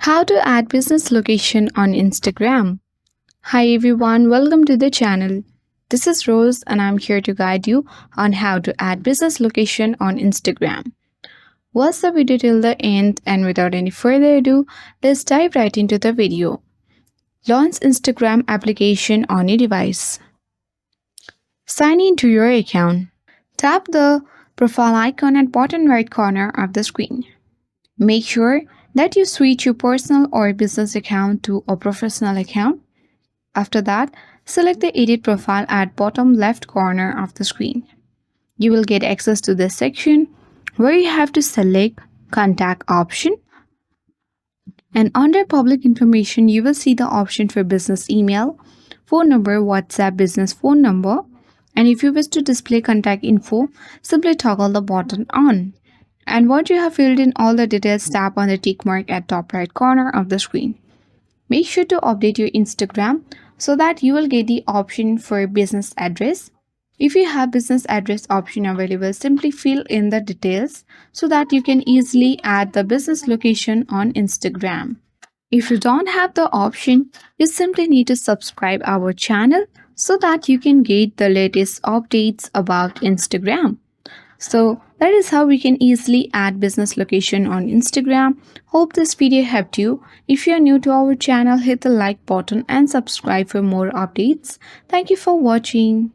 How to add business location on Instagram. Hi everyone, welcome to the channel. This is Rose and I'm here to guide you on how to add business location on Instagram. Watch the video till the end and without any further ado, let's dive right into the video. Launch Instagram application on your device. Sign in to your account. Tap the profile icon at bottom right corner of the screen. Make sure that you switch your personal or business account to a professional account. After that, select the Edit Profile at bottom left corner of the screen. You will get access to this section where you have to select Contact option. And under Public Information, you will see the option for business email, phone number, WhatsApp business phone number. And if you wish to display contact info, simply toggle the button on. And once you have filled in all the details, tap on the tick mark at top right corner of the screen. Make sure to update your Instagram so that you will get the option for business address. If you have business address option available, simply fill in the details so that you can easily add the business location on Instagram. If you don't have the option, you simply need to subscribe our channel so that you can get the latest updates about Instagram. So that is how we can easily add business location on Instagram. Hope this video helped you. If you are new to our channel, hit the like button and subscribe for more updates. Thank you for watching.